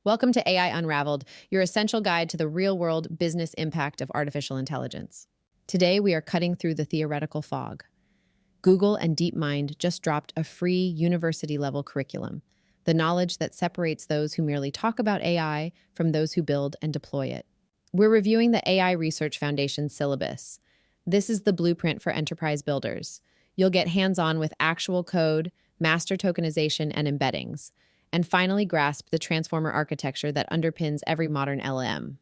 Welcome to AI Unraveled, your essential guide to the real-world business impact of artificial intelligence. Today, we are cutting through the theoretical fog. Google and DeepMind just dropped a free university-level curriculum, the knowledge that separates those who merely talk about AI from those who build and deploy it. We're reviewing the AI Research Foundation syllabus. This is the blueprint for enterprise builders. You'll get hands-on with actual code, master tokenization, and embeddings, and finally grasp the transformer architecture that underpins every modern LLM.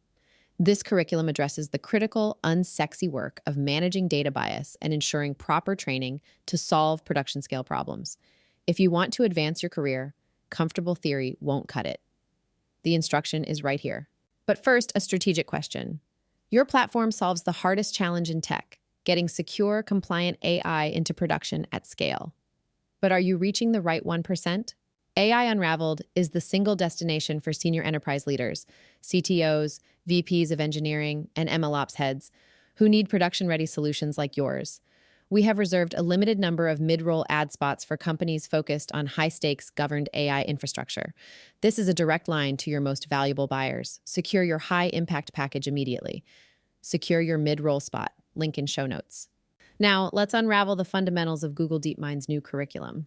This curriculum addresses the critical, unsexy work of managing data bias and ensuring proper training to solve production-scale problems. If you want to advance your career, comfortable theory won't cut it. The instruction is right here. But first, a strategic question. Your platform solves the hardest challenge in tech, getting secure, compliant AI into production at scale. But are you reaching the right 1%? AI Unraveled is the single destination for senior enterprise leaders, CTOs, VPs of engineering, and MLOps heads who need production-ready solutions like yours. We have reserved a limited number of mid-roll ad spots for companies focused on high-stakes governed AI infrastructure. This is a direct line to your most valuable buyers. Secure your high-impact package immediately. Secure your mid-roll spot. Link in show notes. Now, let's unravel the fundamentals of Google DeepMind's new curriculum.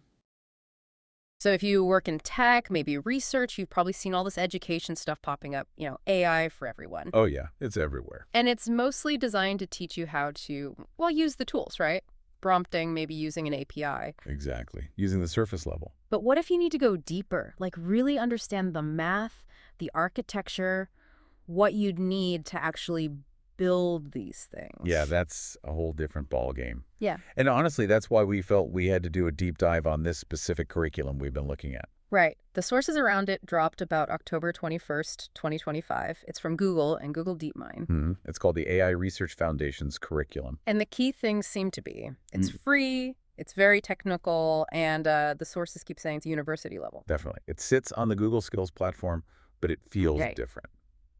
So if you work in tech, maybe research, you've probably seen all this education stuff popping up, AI for everyone. Oh, yeah, it's everywhere. And it's mostly designed to teach you how to, use the tools, right? Prompting, maybe using an API. Exactly, using the surface level. But what if you need to go deeper, like really understand the math, the architecture, what you'd need to actually build these things? Yeah, that's a whole different ballgame. Yeah. And honestly, that's why we felt we had to do a deep dive on this specific curriculum we've been looking at. Right. The sources around it dropped about October 21st, 2025. It's from Google and Google DeepMind. It's called the AI Research Foundation's curriculum. And the key things seem to be, it's free, it's very technical, and the sources keep saying it's university level. Definitely. It sits on the Google Skills platform, but it feels different.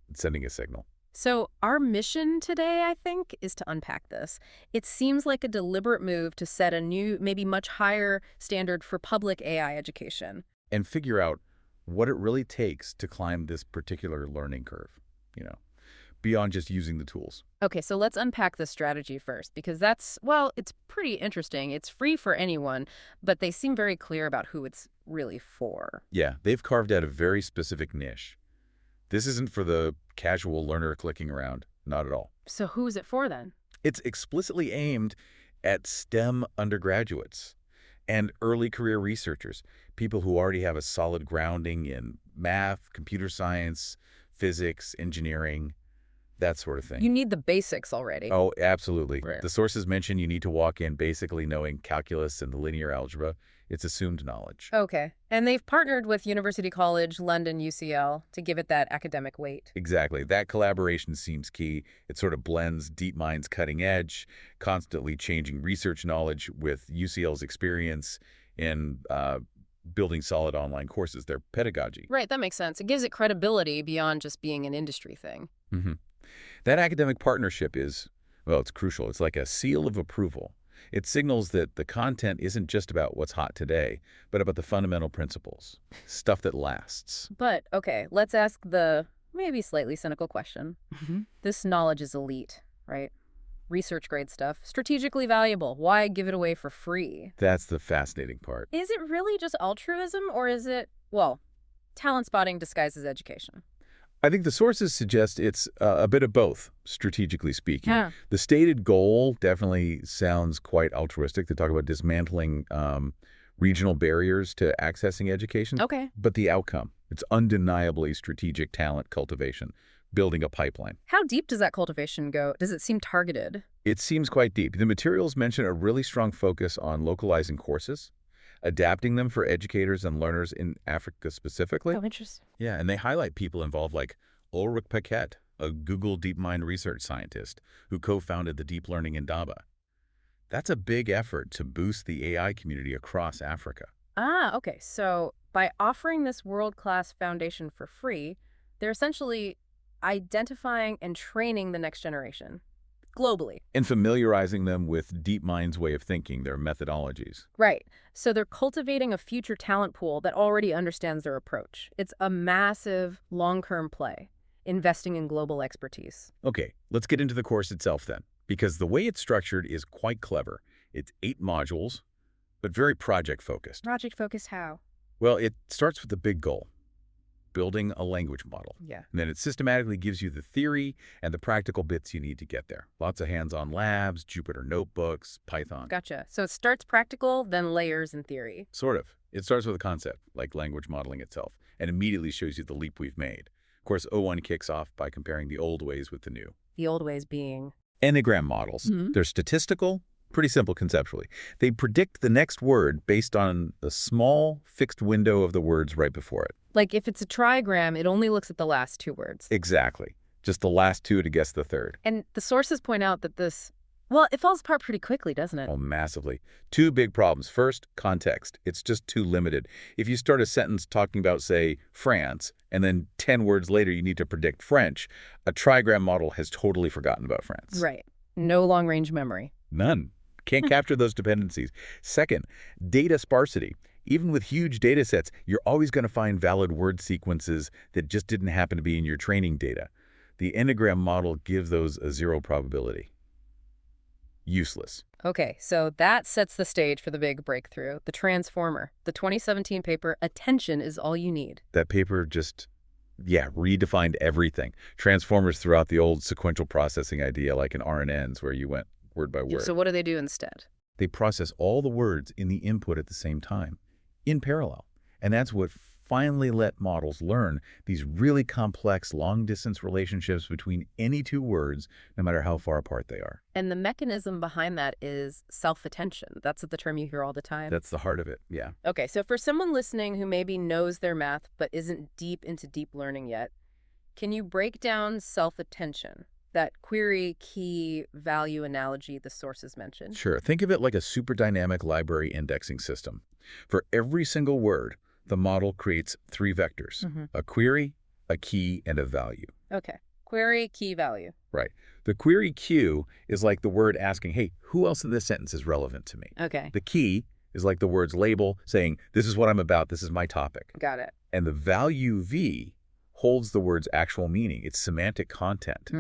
It's sending a signal. So our mission today, I think, is to unpack this. It seems like a deliberate move to set a new, maybe much higher standard for public AI education. And figure out what it really takes to climb this particular learning curve, beyond just using the tools. Okay, so let's unpack the strategy first, because it's pretty interesting. It's free for anyone, but they seem very clear about who it's really for. Yeah, they've carved out a very specific niche. This isn't for the casual learner clicking around, not at all. So who is it for then? It's explicitly aimed at STEM undergraduates and early career researchers, people who already have a solid grounding in math, computer science, physics, engineering, that sort of thing. You need the basics already. Oh, absolutely. Right. The sources mention you need to walk in basically knowing calculus and the linear algebra. It's assumed knowledge. Okay. And they've partnered with University College London, UCL, to give it that academic weight. Exactly. That collaboration seems key. It sort of blends DeepMind's cutting edge, constantly changing research knowledge with UCL's experience in building solid online courses, their pedagogy. Right, that makes sense. It gives it credibility beyond just being an industry thing. That academic partnership is, it's crucial. It's like a seal of approval. It signals that the content isn't just about what's hot today, but about the fundamental principles, stuff that lasts. But, okay, let's ask the maybe slightly cynical question. This knowledge is elite, right? Research grade stuff, strategically valuable. Why give it away for free? That's the fascinating part. Is it really just altruism, or is it, talent spotting disguised as education? I think the sources suggest it's a bit of both, strategically speaking. Yeah. The stated goal definitely sounds quite altruistic to talk about dismantling regional barriers to accessing education. Okay. But the outcome, it's undeniably strategic talent cultivation, building a pipeline. How deep does that cultivation go? Does it seem targeted? It seems quite deep. The materials mention a really strong focus on localizing courses, adapting them for educators and learners in Africa specifically. Oh, interesting. Yeah, and they highlight people involved like Ulrich Paquette, a Google DeepMind research scientist who co-founded the Deep Learning Indaba. That's a big effort to boost the AI community across Africa. Ah, okay. So by offering this world-class foundation for free, they're essentially identifying and training the next generation. globally. And familiarizing them with DeepMind's way of thinking, their methodologies. Right. So they're cultivating a future talent pool that already understands their approach. It's a massive, long-term play, investing in global expertise. Okay, let's get into the course itself then, because the way it's structured is quite clever. It's 8 modules, but very project-focused. Project-focused how? Well, it starts with the big goal, building a language model. Yeah. And then it systematically gives you the theory and the practical bits you need to get there. Lots of hands-on labs, Jupyter notebooks, Python. Gotcha. So it starts practical, then layers in theory. Sort of. It starts with a concept, like language modeling itself, and immediately shows you the leap we've made. Of course, O1 kicks off by comparing the old ways with the new. The old ways being? Enneagram models. Mhm. They're statistical, pretty simple conceptually. They predict the next word based on a small, fixed window of the words right before it. Like if it's a trigram, it only looks at the last 2 words. Exactly. Just the last 2 to guess the third. And the sources point out that well, it falls apart pretty quickly, doesn't it? Oh, massively. 2 big problems. First, context. It's just too limited. If you start a sentence talking about, say, France, and then 10 words later you need to predict French, a trigram model has totally forgotten about France. Right. No long-range memory. None. Can't capture those dependencies. Second, data sparsity. Even with huge data sets, you're always going to find valid word sequences that just didn't happen to be in your training data. The Enneagram model gives those a 0 probability. Useless. Okay, so that sets the stage for the big breakthrough, the transformer. The 2017 paper, Attention is All You Need. That paper just, redefined everything. Transformers throughout the old sequential processing idea, like in RNNs, where you went word by word. So what do they do instead? They process all the words in the input at the same time, in parallel. And that's what finally let models learn these really complex long-distance relationships between any 2 words, no matter how far apart they are. And the mechanism behind that is self-attention. That's the term you hear all the time. That's the heart of it, yeah. Okay, so for someone listening who maybe knows their math but isn't deep into deep learning yet, can you break down self-attention? That query, key, value analogy the sources mentioned? Sure. Think of it like a super dynamic library indexing system. For every single word, the model creates 3 vectors, a query, a key, and a value. Okay. Query, key, value. Right. The query Q is like the word asking, hey, who else in this sentence is relevant to me? Okay. The key is like the word's label saying, this is what I'm about, this is my topic. Got it. And the value V holds the word's actual meaning, its semantic content.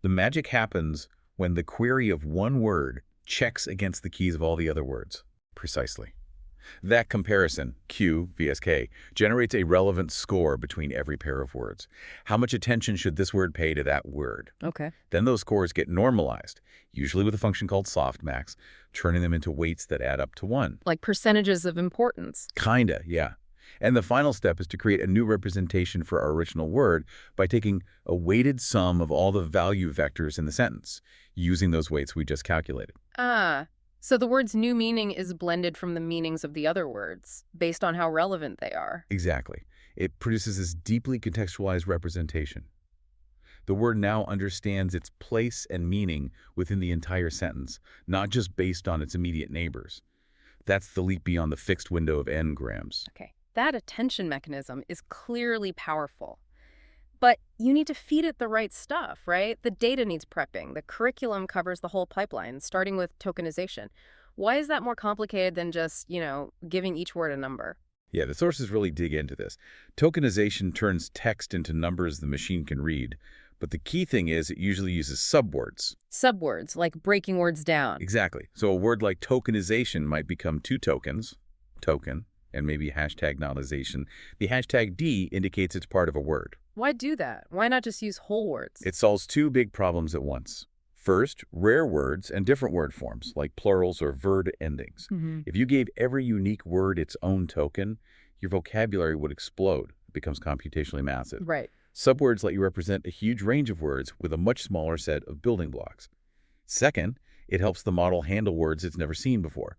The magic happens when the query of one word checks against the keys of all the other words. Precisely. That comparison, Q vs. K, generates a relevant score between every pair of words. How much attention should this word pay to that word? Okay. Then those scores get normalized, usually with a function called softmax, turning them into weights that add up to 1. Like percentages of importance. Kinda, yeah. And the final step is to create a new representation for our original word by taking a weighted sum of all the value vectors in the sentence, using those weights we just calculated. So the word's new meaning is blended from the meanings of the other words, based on how relevant they are. Exactly. It produces this deeply contextualized representation. The word now understands its place and meaning within the entire sentence, not just based on its immediate neighbors. That's the leap beyond the fixed window of n-grams. Okay. That attention mechanism is clearly powerful. But you need to feed it the right stuff, right? The data needs prepping. The curriculum covers the whole pipeline, starting with tokenization. Why is that more complicated than just, giving each word a number? Yeah, the sources really dig into this. Tokenization turns text into numbers the machine can read, but the key thing is it usually uses subwords. Subwords, like breaking words down. Exactly. So a word like tokenization might become 2 tokens, token, and maybe #notization. The #D indicates it's part of a word. Why do that? Why not just use whole words? It solves 2 big problems at once. First, rare words and different word forms, like plurals or verb endings. If you gave every unique word its own token, your vocabulary would explode. It becomes computationally massive. Right. Subwords let you represent a huge range of words with a much smaller set of building blocks. Second, it helps the model handle words it's never seen before.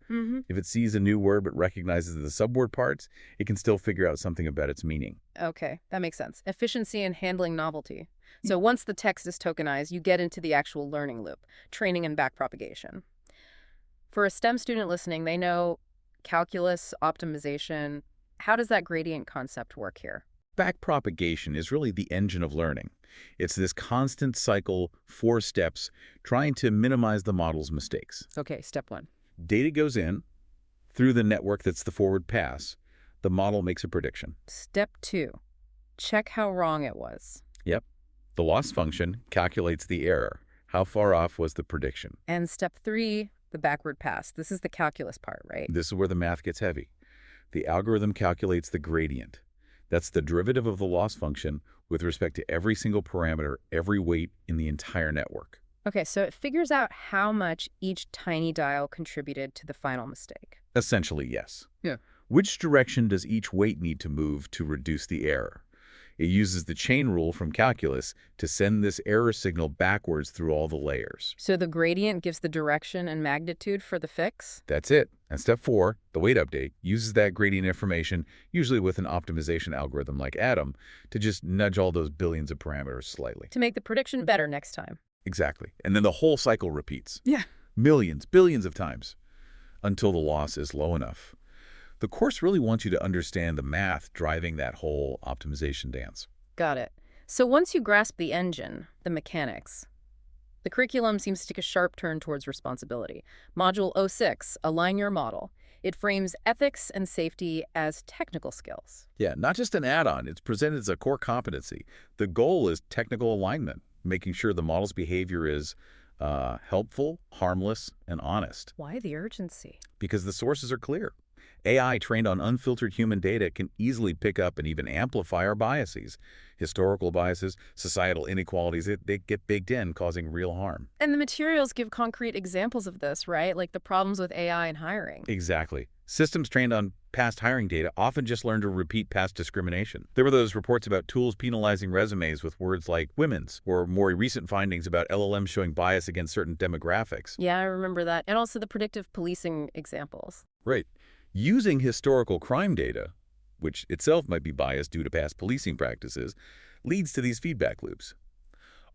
If it sees a new word but recognizes the subword parts, it can still figure out something about its meaning. Okay, that makes sense. Efficiency in handling novelty. So once the text is tokenized, you get into the actual learning loop, training and backpropagation. For a STEM student listening, they know calculus, optimization. How does that gradient concept work here? backpropagation is really the engine of learning. It's this constant cycle, 4 steps, trying to minimize the model's mistakes. Okay, step 1. Data goes in, through the network that's the forward pass, the model makes a prediction. Step 2. Check how wrong it was. Yep. The loss function calculates the error. How far off was the prediction? And step 3, the backward pass. This is the calculus part, right? This is where the math gets heavy. The algorithm calculates the gradient. That's the derivative of the loss function with respect to every single parameter, every weight in the entire network. Okay, so it figures out how much each tiny dial contributed to the final mistake. Essentially, yes. Yeah. Which direction does each weight need to move to reduce the error? It uses the chain rule from calculus to send this error signal backwards through all the layers. So the gradient gives the direction and magnitude for the fix? That's it. And step 4, the weight update, uses that gradient information, usually with an optimization algorithm like Atom, to just nudge all those billions of parameters slightly. To make the prediction better next time. Exactly. And then the whole cycle repeats. Yeah. Millions, billions of times, until the loss is low enough. The course really wants you to understand the math driving that whole optimization dance. Got it. So once you grasp the engine, the mechanics, the curriculum seems to take a sharp turn towards responsibility. Module 06, Align Your Model. It frames ethics and safety as technical skills. Yeah, not just an add-on. It's presented as a core competency. The goal is technical alignment, making sure the model's behavior is helpful, harmless, and honest. Why the urgency? Because the sources are clear. AI trained on unfiltered human data can easily pick up and even amplify our biases. Historical biases, societal inequalities, they get baked in, causing real harm. And the materials give concrete examples of this, right? Like the problems with AI and hiring. Exactly. Systems trained on past hiring data often just learn to repeat past discrimination. There were those reports about tools penalizing resumes with words like women's, or more recent findings about LLMs showing bias against certain demographics. Yeah, I remember that. And also the predictive policing examples. Right. Using historical crime data, which itself might be biased due to past policing practices, leads to these feedback loops.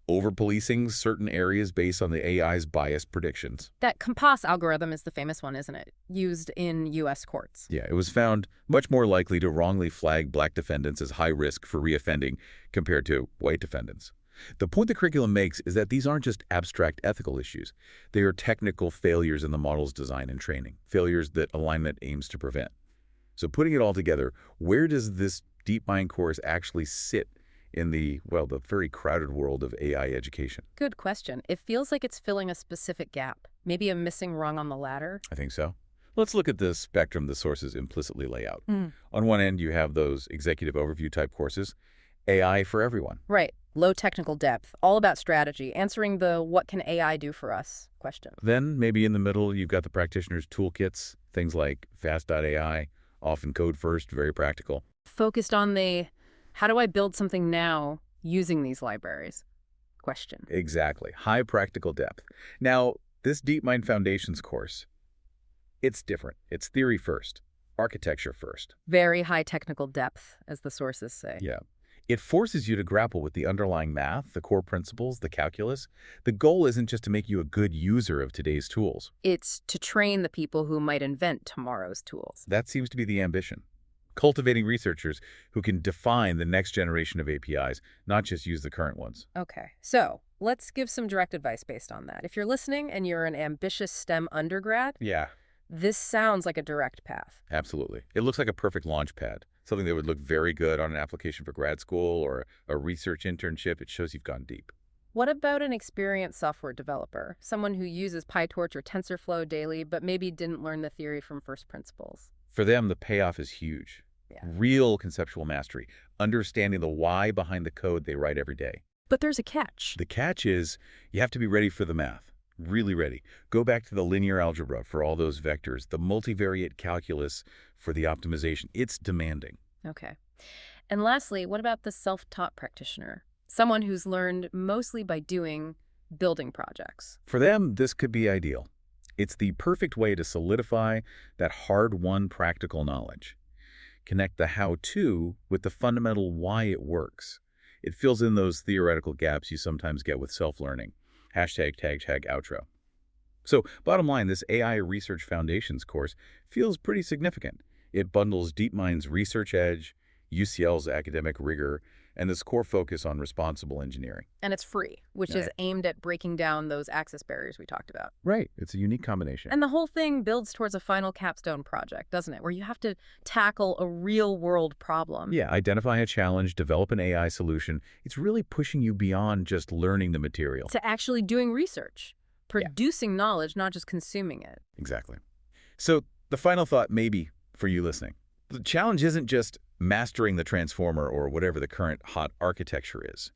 Over-policing certain areas based on the AI's biased predictions. That COMPAS algorithm is the famous one, isn't it? Used in U.S. courts. Yeah, it was found much more likely to wrongly flag black defendants as high risk for reoffending compared to white defendants. The point the curriculum makes is that these aren't just abstract ethical issues. They are technical failures in the model's design and training, failures that alignment aims to prevent. So putting it all together, where does this DeepMind course actually sit in the very crowded world of AI education? Good question. It feels like it's filling a specific gap, maybe a missing rung on the ladder. I think so. Let's look at the spectrum the sources implicitly lay out. Mm. On one end, you have those executive overview type courses, AI for everyone. Right. Low technical depth, all about strategy, answering the what can AI do for us question. Then maybe in the middle, you've got the practitioner's toolkits, things like fast.ai, often code first, very practical. Focused on the how do I build something now using these libraries question. Exactly. High practical depth. Now, this DeepMind Foundations course, it's different. It's theory first, architecture first. Very high technical depth, as the sources say. Yeah. It forces you to grapple with the underlying math, the core principles, the calculus. The goal isn't just to make you a good user of today's tools. It's to train the people who might invent tomorrow's tools. That seems to be the ambition. Cultivating researchers who can define the next generation of APIs, not just use the current ones. Okay, so let's give some direct advice based on that. If you're listening and you're an ambitious STEM undergrad, Yeah, this sounds like a direct path. absolutely. It looks like a perfect launch pad, something that would look very good on an application for grad school or a research internship. It shows you've gone deep. What about an experienced software developer, someone who uses PyTorch or TensorFlow daily but maybe didn't learn the theory from first principles? For them, the payoff is huge. Yeah. Real conceptual mastery, understanding the why behind the code they write every day. But there's a catch. The catch is you have to be ready for the math, really ready. Go back to the linear algebra for all those vectors, the multivariate calculus for the optimization. It's demanding. Okay. And lastly, what about the self-taught practitioner? Someone who's learned mostly by doing building projects. For them, this could be ideal. It's the perfect way to solidify that hard-won practical knowledge. Connect the how-to with the fundamental why it works. It fills in those theoretical gaps you sometimes get with self-learning. Hashtag, tag, tag, outro. So, bottom line, this AI Research Foundations course feels pretty significant. It bundles DeepMind's research edge, UCL's academic rigor, and this core focus on responsible engineering. And it's free, which is aimed at breaking down those access barriers we talked about. Right. It's a unique combination. And the whole thing builds towards a final capstone project, doesn't it? Where you have to tackle a real-world problem. Yeah, identify a challenge, develop an AI solution. It's really pushing you beyond just learning the material. To actually doing research, producing knowledge, not just consuming it. Exactly. So the final thought maybe for you listening. The challenge isn't just mastering the transformer or whatever the current hot architecture is.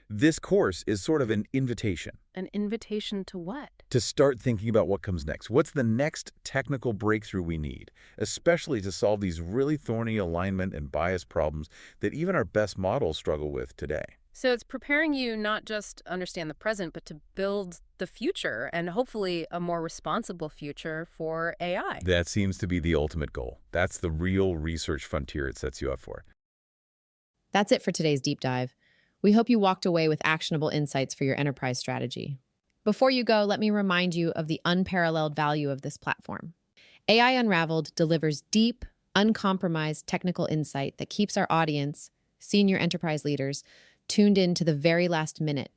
This course is sort of an invitation. An invitation to what? To start thinking about what comes next. What's the next technical breakthrough we need, especially to solve these really thorny alignment and bias problems that even our best models struggle with today? So it's preparing you not just understand the present, but to build the future and hopefully a more responsible future for AI. That seems to be the ultimate goal. That's the real research frontier it sets you up for. That's it for today's deep dive. We hope you walked away with actionable insights for your enterprise strategy. Before you go, let me remind you of the unparalleled value of this platform. AI Unraveled delivers deep, uncompromised technical insight that keeps our audience, senior enterprise leaders, tuned in to the very last minute.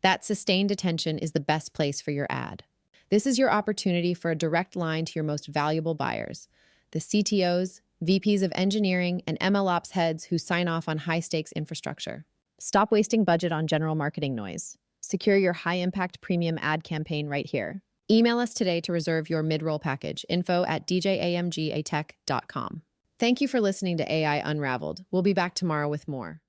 That sustained attention is the best place for your ad. This is your opportunity for a direct line to your most valuable buyers, the CTOs, VPs of engineering, and MLOps heads who sign off on high-stakes infrastructure. Stop wasting budget on general marketing noise. Secure your high-impact premium ad campaign right here. Email us today to reserve your mid-roll package, info@djamgatech.com. Thank you for listening to AI Unraveled. We'll be back tomorrow with more.